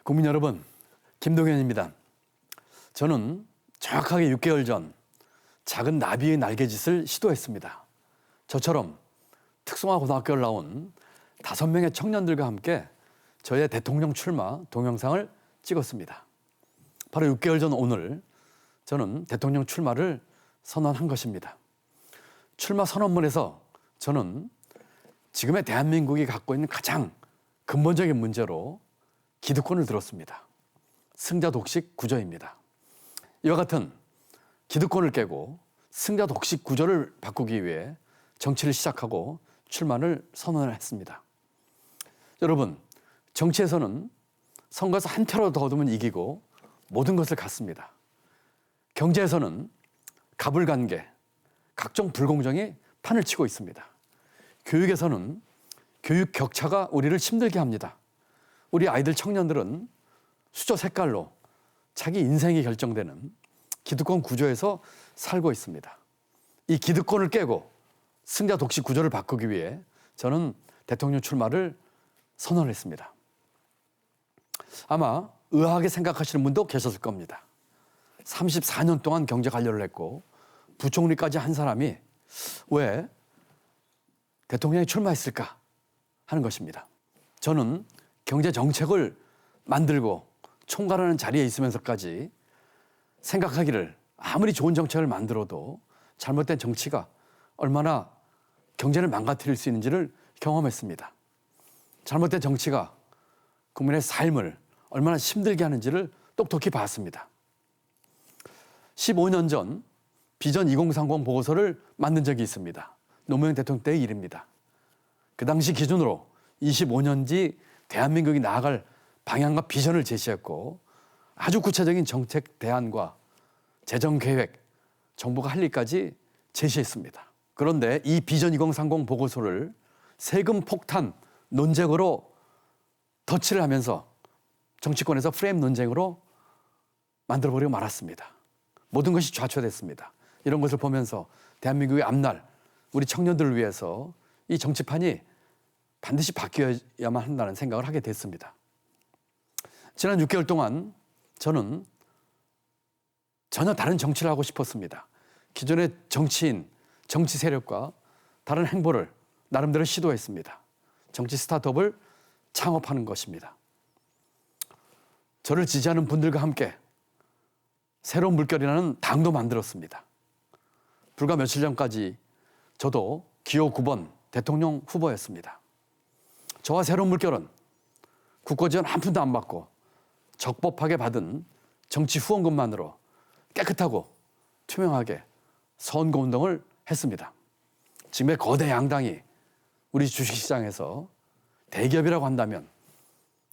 국민 여러분, 김동현입니다. 저는 정확하게 6개월 전 작은 나비의 날개짓을 시도했습니다. 저처럼 특성화 고등학교를 나온 5명의 청년들과 함께 저의 대통령 출마 동영상을 찍었습니다. 바로 6개월 전 오늘 저는 대통령 출마를 선언한 것입니다. 출마 선언문에서 저는 지금의 대한민국이 갖고 있는 가장 근본적인 문제로 기득권을 들었습니다. 승자 독식 구조입니다. 이와 같은 기득권을 깨고 승자 독식 구조를 바꾸기 위해 정치를 시작하고 출마를 선언을 했습니다. 여러분, 정치에서는 선거에서 한 표라도 더 얻으면 이기고 모든 것을 갖습니다. 경제에서는 가불관계, 각종 불공정이 판을 치고 있습니다. 교육에서는 교육 격차가 우리를 힘들게 합니다. 우리 아이들 청년들은 수저 색깔로 자기 인생이 결정되는 기득권 구조에서 살고 있습니다. 이 기득권을 깨고 승자 독식 구조를 바꾸기 위해 저는 대통령 출마를 선언했습니다. 아마 의아하게 생각하시는 분도 계셨을 겁니다. 34년 동안 경제 관료를 했고 부총리까지 한 사람이 왜 대통령에 출마했을까 하는 것입니다. 저는 경제 정책을 만들고 총괄하는 자리에 있으면서까지 생각하기를 아무리 좋은 정책을 만들어도 잘못된 정치가 얼마나 경제를 망가뜨릴 수 있는지를 경험했습니다. 잘못된 정치가 국민의 삶을 얼마나 힘들게 하는지를 똑똑히 봤습니다. 15년 전 비전 2030 보고서를 만든 적이 있습니다. 노무현 대통령 때의 일입니다. 그 당시 기준으로 25년 뒤 대한민국이 나아갈 방향과 비전을 제시했고 아주 구체적인 정책 대안과 재정 계획, 정부가 할 일까지 제시했습니다. 그런데 이 비전 2030 보고서를 세금 폭탄 논쟁으로 덧칠을 하면서 정치권에서 프레임 논쟁으로 만들어버리고 말았습니다. 모든 것이 좌초됐습니다. 이런 것을 보면서 대한민국의 앞날 우리 청년들을 위해서 이 정치판이 반드시 바뀌어야만 한다는 생각을 하게 됐습니다. 지난 6개월 동안 저는 전혀 다른 정치를 하고 싶었습니다. 기존의 정치인, 정치 세력과 다른 행보를 나름대로 시도했습니다. 정치 스타트업을 창업하는 것입니다. 저를 지지하는 분들과 함께 새로운 물결이라는 당도 만들었습니다. 불과 며칠 전까지 저도 기호 9번 대통령 후보였습니다. 저와 새로운 물결은 국고 지원 한 푼도 안 받고 적법하게 받은 정치 후원금만으로 깨끗하고 투명하게 선거운동을 했습니다. 지금의 거대 양당이 우리 주식시장에서 대기업이라고 한다면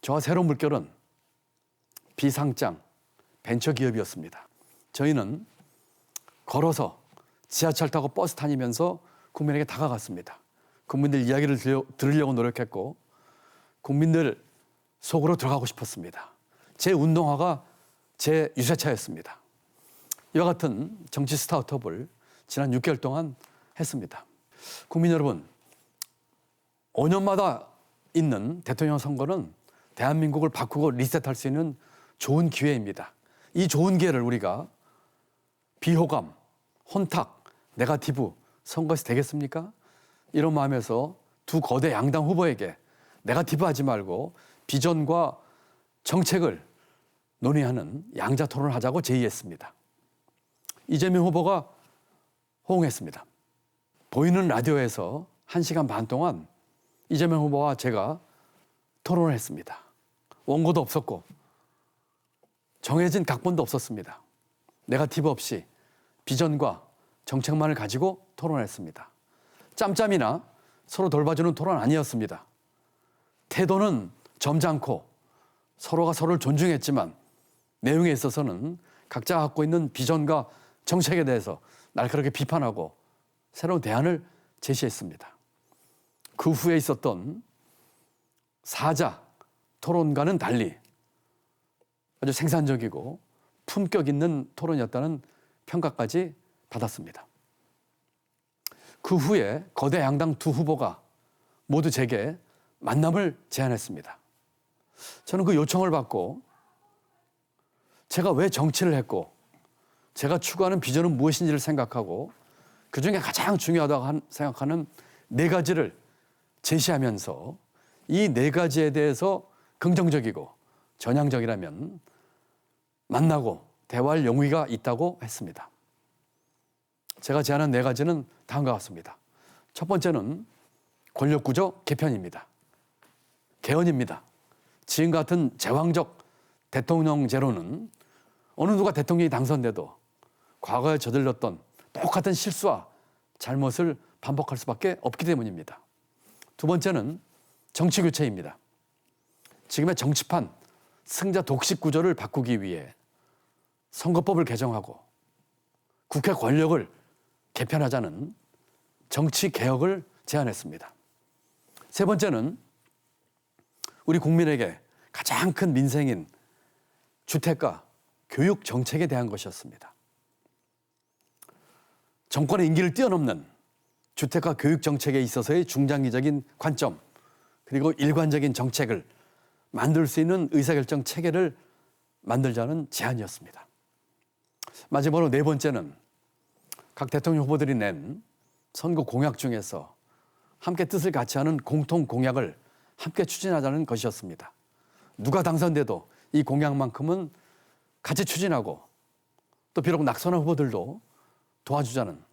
저와 새로운 물결은 비상장 벤처기업이었습니다. 저희는 걸어서 지하철 타고 버스 다니면서 국민에게 다가갔습니다. 국민들 이야기를 들으려고 노력했고 국민들 속으로 들어가고 싶었습니다. 제 운동화가 제 유세차였습니다. 이와 같은 정치 스타트업을 지난 6개월 동안 했습니다. 국민 여러분, 5년마다 있는 대통령 선거는 대한민국을 바꾸고 리셋할 수 있는 좋은 기회입니다. 이 좋은 기회를 우리가 비호감, 혼탁, 네거티브 선거에서 되겠습니까? 이런 마음에서 두 거대 양당 후보에게 네거티브 하지 말고 비전과 정책을 논의하는 양자 토론을 하자고 제의했습니다. 이재명 후보가 호응했습니다. 보이는 라디오에서 1시간 반 동안 이재명 후보와 제가 토론을 했습니다. 원고도 없었고 정해진 각본도 없었습니다. 네거티브 없이 비전과 정책만을 가지고 토론했습니다. 짬짬이나 서로 돌봐주는 토론 아니었습니다. 태도는 점잖고 서로가 서로를 존중했지만 내용에 있어서는 각자 갖고 있는 비전과 정책에 대해서 날카롭게 비판하고 새로운 대안을 제시했습니다. 그 후에 있었던 사자 토론과는 달리 아주 생산적이고 품격 있는 토론이었다는 평가까지 받았습니다. 그 후에 거대 양당 두 후보가 모두 제게 만남을 제안했습니다. 저는 그 요청을 받고 제가 왜 정치를 했고 제가 추구하는 비전은 무엇인지를 생각하고 그중에 가장 중요하다고 생각하는 네 가지를 제시하면서 이 네 가지에 대해서 긍정적이고 전향적이라면 만나고 대화할 용의가 있다고 했습니다. 제가 제안한 네 가지는 다음과 같습니다. 첫 번째는 권력구조 개편입니다. 개헌입니다. 지금 같은 제왕적 대통령제로는 어느 누가 대통령이 당선돼도 과거에 저질렀던 똑같은 실수와 잘못을 반복할 수밖에 없기 때문입니다. 두 번째는 정치교체입니다. 지금의 정치판 승자 독식 구조를 바꾸기 위해 선거법을 개정하고 국회 권력을 개편하자는 정치 개혁을 제안했습니다. 세 번째는 우리 국민에게 가장 큰 민생인 주택과 교육 정책에 대한 것이었습니다. 정권의 임기를 뛰어넘는 주택과 교육 정책에 있어서의 중장기적인 관점 그리고 일관적인 정책을 만들 수 있는 의사결정 체계를 만들자는 제안이었습니다. 마지막으로 네 번째는 각 대통령 후보들이 낸 선거 공약 중에서 함께 뜻을 같이 하는 공통 공약을 함께 추진하자는 것이었습니다. 누가 당선돼도 이 공약만큼은 같이 추진하고 또 비록 낙선한 후보들도 도와주자는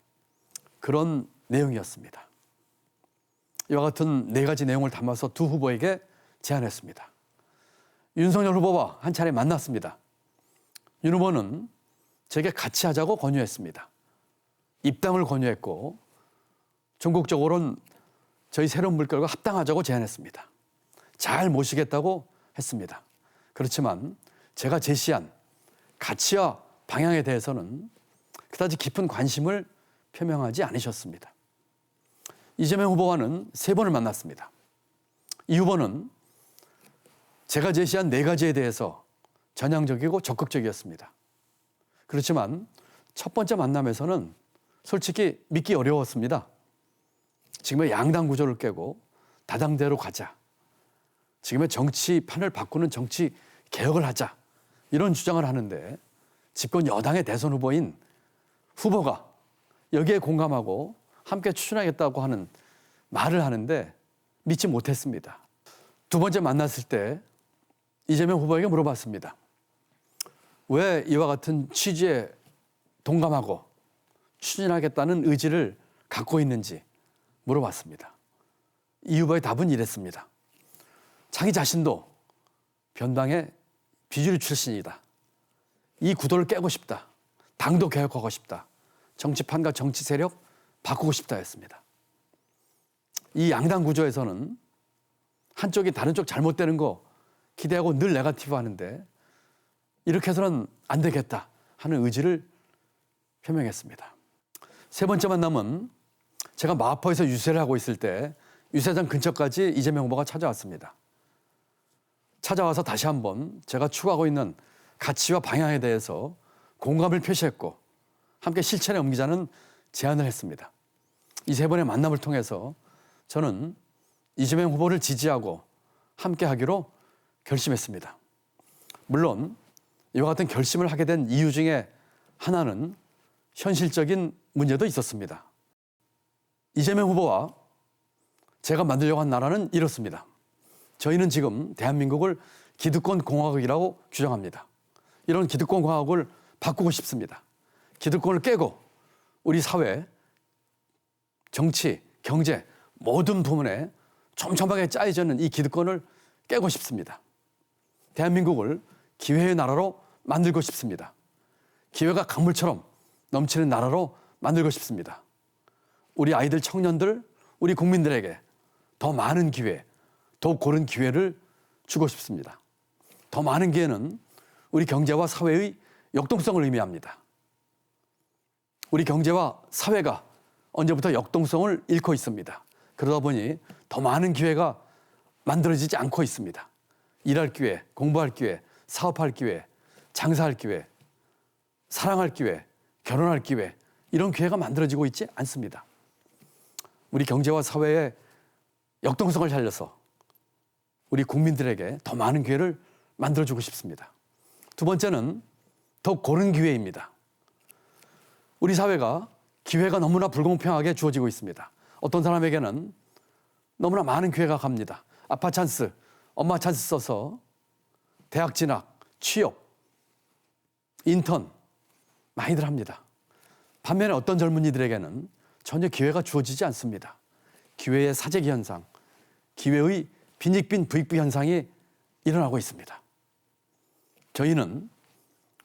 그런 내용이었습니다. 이와 같은 네 가지 내용을 담아서 두 후보에게 제안했습니다. 윤석열 후보와 한 차례 만났습니다. 윤 후보는 제게 같이 하자고 권유했습니다. 입당을 권유했고 전국적으로는 저희 새로운 물결과 합당하자고 제안했습니다. 잘 모시겠다고 했습니다. 그렇지만 제가 제시한 가치와 방향에 대해서는 그다지 깊은 관심을 표명하지 않으셨습니다. 이재명 후보와는 세 번을 만났습니다. 이 후보는 제가 제시한 네 가지에 대해서 전향적이고 적극적이었습니다. 그렇지만 첫 번째 만남에서는 솔직히 믿기 어려웠습니다. 지금의 양당 구조를 깨고 다당대로 가자. 지금의 정치판을 바꾸는 정치 개혁을 하자. 이런 주장을 하는데 집권 여당의 대선 후보인 후보가 여기에 공감하고 함께 추진하겠다고 하는 말을 하는데 믿지 못했습니다. 두 번째 만났을 때 이재명 후보에게 물어봤습니다. 왜 이와 같은 취지에 동감하고 추진하겠다는 의지를 갖고 있는지 물어봤습니다. 이 후보의 답은 이랬습니다. 자기 자신도 변당의 비주류 출신이다. 이 구도를 깨고 싶다. 당도 개혁하고 싶다. 정치판과 정치 세력 바꾸고 싶다 했습니다. 이 양당 구조에서는 한쪽이 다른 쪽 잘못되는 거 기대하고 늘 네거티브 하는데 이렇게 해서는 안 되겠다 하는 의지를 표명했습니다. 세 번째 만남은 제가 마포에서 유세를 하고 있을 때 유세장 근처까지 이재명 후보가 찾아왔습니다. 찾아와서 다시 한번 제가 추구하고 있는 가치와 방향에 대해서 공감을 표시했고 함께 실천에 옮기자는 제안을 했습니다. 이 세 번의 만남을 통해서 저는 이재명 후보를 지지하고 함께 하기로 결심했습니다. 물론 이와 같은 결심을 하게 된 이유 중에 하나는 현실적인 문제도 있었습니다. 이재명 후보와 제가 만들려고 한 나라는 이렇습니다. 저희는 지금 대한민국을 기득권 공화국이라고 규정합니다. 이런 기득권 공화국을 바꾸고 싶습니다. 기득권을 깨고 우리 사회, 정치, 경제 모든 부문에 촘촘하게 짜여져 있는 이 기득권을 깨고 싶습니다. 대한민국을 기회의 나라로 만들고 싶습니다. 기회가 강물처럼 넘치는 나라로 만들고 싶습니다. 우리 아이들, 청년들, 우리 국민들에게 더 많은 기회, 더 고른 기회를 주고 싶습니다. 더 많은 기회는 우리 경제와 사회의 역동성을 의미합니다. 우리 경제와 사회가 언제부터 역동성을 잃고 있습니다. 그러다 보니 더 많은 기회가 만들어지지 않고 있습니다. 일할 기회, 공부할 기회, 사업할 기회, 장사할 기회, 사랑할 기회, 결혼할 기회 이런 기회가 만들어지고 있지 않습니다. 우리 경제와 사회의 역동성을 살려서 우리 국민들에게 더 많은 기회를 만들어주고 싶습니다. 두 번째는 더 고른 기회입니다. 우리 사회가 기회가 너무나 불공평하게 주어지고 있습니다. 어떤 사람에게는 너무나 많은 기회가 갑니다. 아빠 찬스, 엄마 찬스 써서 대학 진학, 취업, 인턴 많이들 합니다. 반면에 어떤 젊은이들에게는 전혀 기회가 주어지지 않습니다. 기회의 사재기 현상, 기회의 빈익빈 부익부 현상이 일어나고 있습니다. 저희는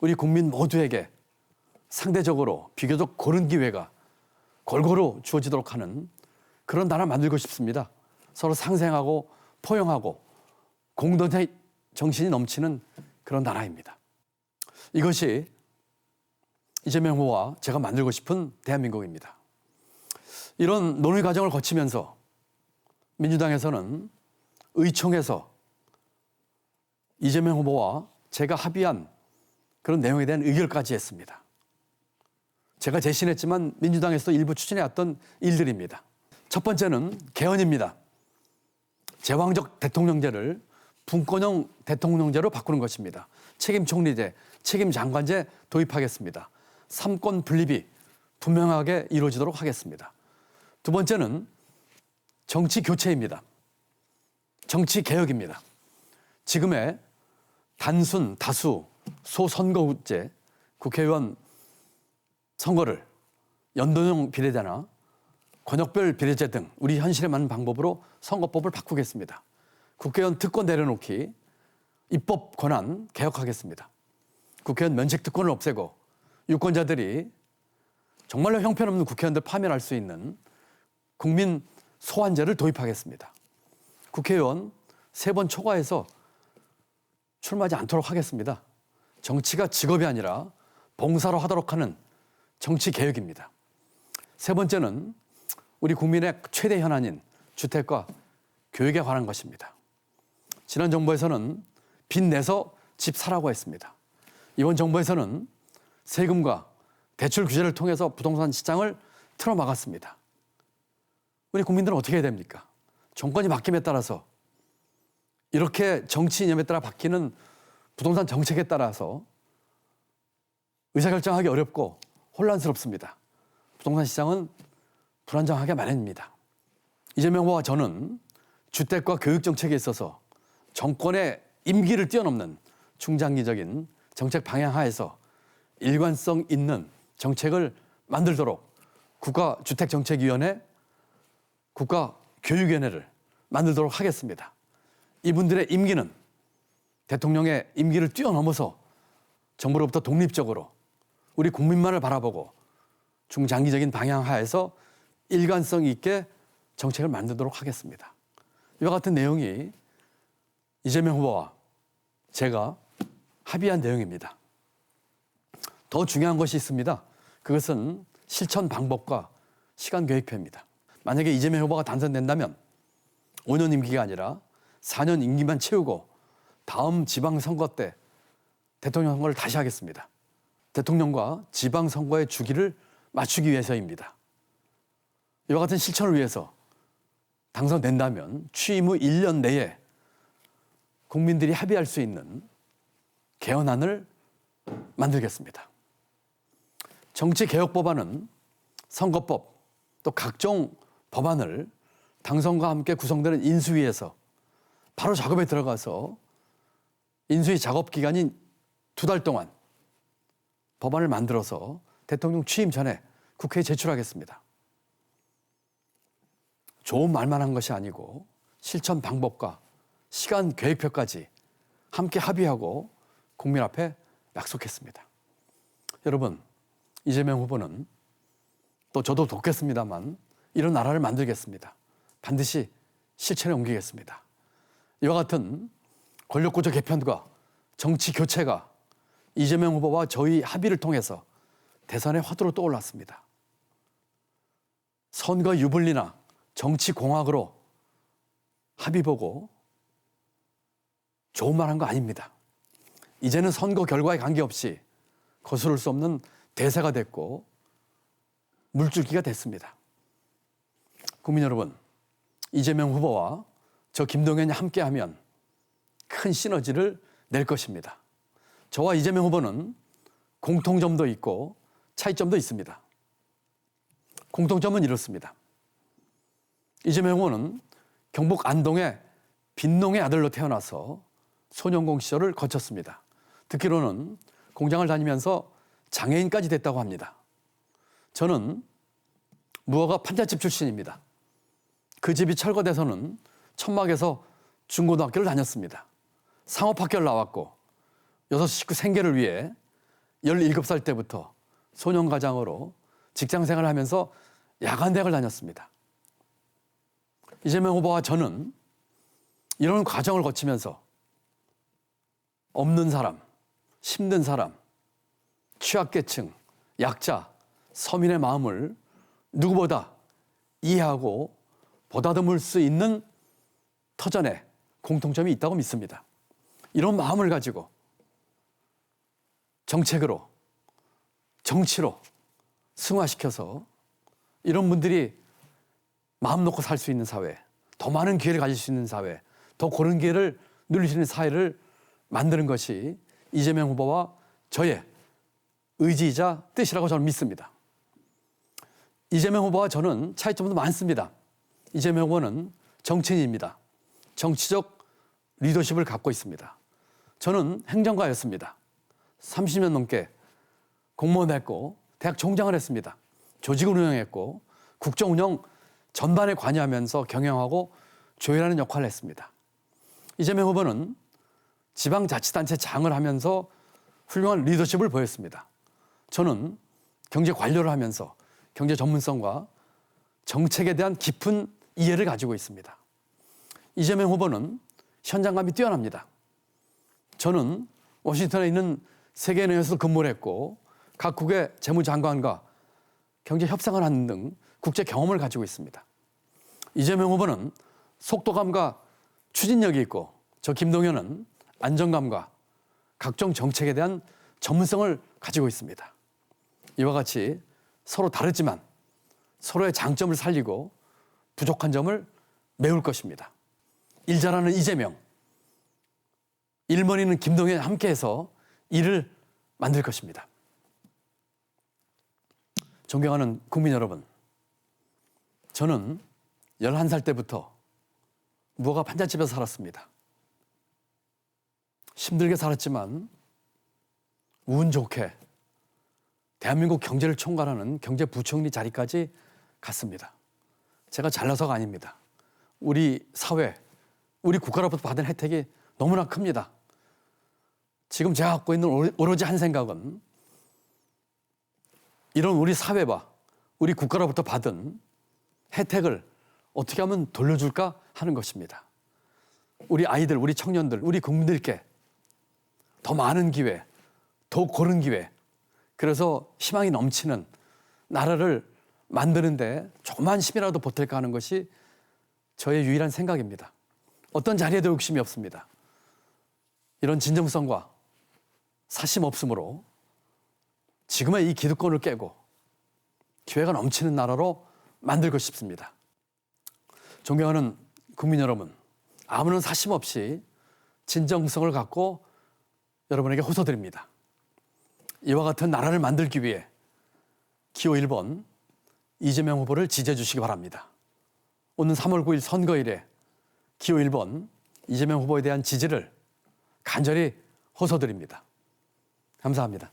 우리 국민 모두에게 상대적으로 비교적 고른 기회가 골고루 주어지도록 하는 그런 나라 만들고 싶습니다. 서로 상생하고 포용하고 공동체 정신이 넘치는 그런 나라입니다. 이것이 이재명 후보와 제가 만들고 싶은 대한민국입니다. 이런 논의 과정을 거치면서 민주당에서는 의총에서 이재명 후보와 제가 합의한 그런 내용에 대한 의결까지 했습니다. 제가 제시했지만 민주당에서도 일부 추진해왔던 일들입니다. 첫 번째는 개헌입니다. 제왕적 대통령제를 분권형 대통령제로 바꾸는 것입니다. 책임 총리제, 책임 장관제 도입하겠습니다. 삼권 분립이 분명하게 이루어지도록 하겠습니다. 두 번째는 정치 교체입니다. 정치 개혁입니다. 지금의 단순, 다수, 소선거제, 국회의원 선거를 연동형 비례제나 권역별 비례제 등 우리 현실에 맞는 방법으로 선거법을 바꾸겠습니다. 국회의원 특권 내려놓기, 입법 권한 개혁하겠습니다. 국회의원 면책 특권을 없애고 유권자들이 정말로 형편없는 국회의원들 파면할 수 있는 국민 소환제를 도입하겠습니다. 국회의원 3번 초과해서 출마하지 않도록 하겠습니다. 정치가 직업이 아니라 봉사로 하도록 하는 정치 개혁입니다. 세 번째는 우리 국민의 최대 현안인 주택과 교육에 관한 것입니다. 지난 정부에서는 빚 내서 집 사라고 했습니다. 이번 정부에서는 세금과 대출 규제를 통해서 부동산 시장을 틀어막았습니다. 우리 국민들은 어떻게 해야 됩니까? 정권이 바뀜에 따라서 이렇게 정치 이념에 따라 바뀌는 부동산 정책에 따라서 의사결정하기 어렵고 혼란스럽습니다. 부동산 시장은 불안정하게 마련입니다. 이재명 후보와 저는 주택과 교육 정책에 있어서 정권의 임기를 뛰어넘는 중장기적인 정책 방향 하에서 일관성 있는 정책을 만들도록 국가주택정책위원회, 국가교육위원회를 만들도록 하겠습니다. 이분들의 임기는 대통령의 임기를 뛰어넘어서 정부로부터 독립적으로 우리 국민만을 바라보고 중장기적인 방향 하에서 일관성 있게 정책을 만들도록 하겠습니다. 이와 같은 내용이 이재명 후보와 제가 합의한 내용입니다. 더 중요한 것이 있습니다. 그것은 실천 방법과 시간 계획표입니다. 만약에 이재명 후보가 당선된다면 5년 임기가 아니라 4년 임기만 채우고 다음 지방선거 때 대통령 선거를 다시 하겠습니다. 대통령과 지방선거의 주기를 맞추기 위해서입니다. 이와 같은 실천을 위해서 당선된다면 취임 후 1년 내에 국민들이 합의할 수 있는 개헌안을 만들겠습니다. 정치개혁법안은 선거법 또 각종 법안을 당선과 함께 구성되는 인수위에서 바로 작업에 들어가서 인수위 작업 기간인 2달 동안 법안을 만들어서 대통령 취임 전에 국회에 제출하겠습니다. 좋은 말만 한 것이 아니고 실천 방법과 시간 계획표까지 함께 합의하고 국민 앞에 약속했습니다. 여러분, 이재명 후보는 또 저도 돕겠습니다만 이런 나라를 만들겠습니다. 반드시 실천에 옮기겠습니다. 이와 같은 권력구조 개편과 정치 교체가 이재명 후보와 저희 합의를 통해서 대선의 화두로 떠올랐습니다. 선거 유불리나 정치 공학으로 합의 보고 좋은 말 한 거 아닙니다. 이제는 선거 결과에 관계없이 거스를 수 없는 대세가 됐고 물줄기가 됐습니다. 국민 여러분, 이재명 후보와 저 김동연이 함께하면 큰 시너지를 낼 것입니다. 저와 이재명 후보는 공통점도 있고 차이점도 있습니다. 공통점은 이렇습니다. 이재명 후보는 경북 안동의 빈농의 아들로 태어나서 소년공 시절을 거쳤습니다. 듣기로는 공장을 다니면서 장애인까지 됐다고 합니다. 저는 무허가 판잣집 출신입니다. 그 집이 철거돼서는 천막에서 중고등학교를 다녔습니다. 상업학교를 나왔고 6 식구 생계를 위해 17살 때부터 소년가장으로 직장생활을 하면서 야간대학을 다녔습니다. 이재명 후보와 저는 이런 과정을 거치면서 없는 사람, 힘든 사람, 취약계층, 약자, 서민의 마음을 누구보다 이해하고 보다듬을 수 있는 터전에 공통점이 있다고 믿습니다. 이런 마음을 가지고 정책으로, 정치로 승화시켜서 이런 분들이 마음 놓고 살 수 있는 사회, 더 많은 기회를 가질 수 있는 사회, 더 고른 기회를 누릴 수 있는 사회를 만드는 것이 이재명 후보와 저의 의지이자 뜻이라고 저는 믿습니다. 이재명 후보와 저는 차이점도 많습니다. 이재명 후보는 정치인입니다. 정치적 리더십을 갖고 있습니다. 저는 행정가였습니다. 30년 넘게 공무원 했고 대학 총장을 했습니다. 조직을 운영했고 국정 운영 전반에 관여하면서 경영하고 조율하는 역할을 했습니다. 이재명 후보는 지방자치단체 장을 하면서 훌륭한 리더십을 보였습니다. 저는 경제 관료를 하면서 경제 전문성과 정책에 대한 깊은 이해를 가지고 있습니다. 이재명 후보는 현장감이 뛰어납니다. 저는 워싱턴에 있는 세계은행에서 근무를 했고 각국의 재무장관과 경제 협상을 하는 등 국제 경험을 가지고 있습니다. 이재명 후보는 속도감과 추진력이 있고 저 김동연은 안정감과 각종 정책에 대한 전문성을 가지고 있습니다. 이와 같이 서로 다르지만 서로의 장점을 살리고 부족한 점을 메울 것입니다. 일 잘하는 이재명, 일머리는 김동연 함께해서 일을 만들 것입니다. 존경하는 국민 여러분, 저는 11살 때부터 무허가 판잣집에서 살았습니다. 힘들게 살았지만 운 좋게 대한민국 경제를 총괄하는 경제부총리 자리까지 갔습니다. 제가 잘나서가 아닙니다. 우리 사회, 우리 국가로부터 받은 혜택이 너무나 큽니다. 지금 제가 갖고 있는 오로지 한 생각은 이런 우리 사회와 우리 국가로부터 받은 혜택을 어떻게 하면 돌려줄까 하는 것입니다. 우리 아이들, 우리 청년들, 우리 국민들께 더 많은 기회, 더 고른 기회, 그래서 희망이 넘치는 나라를 만드는데 조그만 힘이라도 보탤까 하는 것이 저의 유일한 생각입니다. 어떤 자리에도 욕심이 없습니다. 이런 진정성과 사심 없음으로 지금의 이 기득권을 깨고 기회가 넘치는 나라로 만들고 싶습니다. 존경하는 국민 여러분, 아무런 사심 없이 진정성을 갖고 여러분에게 호소드립니다. 이와 같은 나라를 만들기 위해 기호 1번 이재명 후보를 지지해 주시기 바랍니다. 오는 3월 9일 선거일에 기호 1번 이재명 후보에 대한 지지를 간절히 호소드립니다. 감사합니다.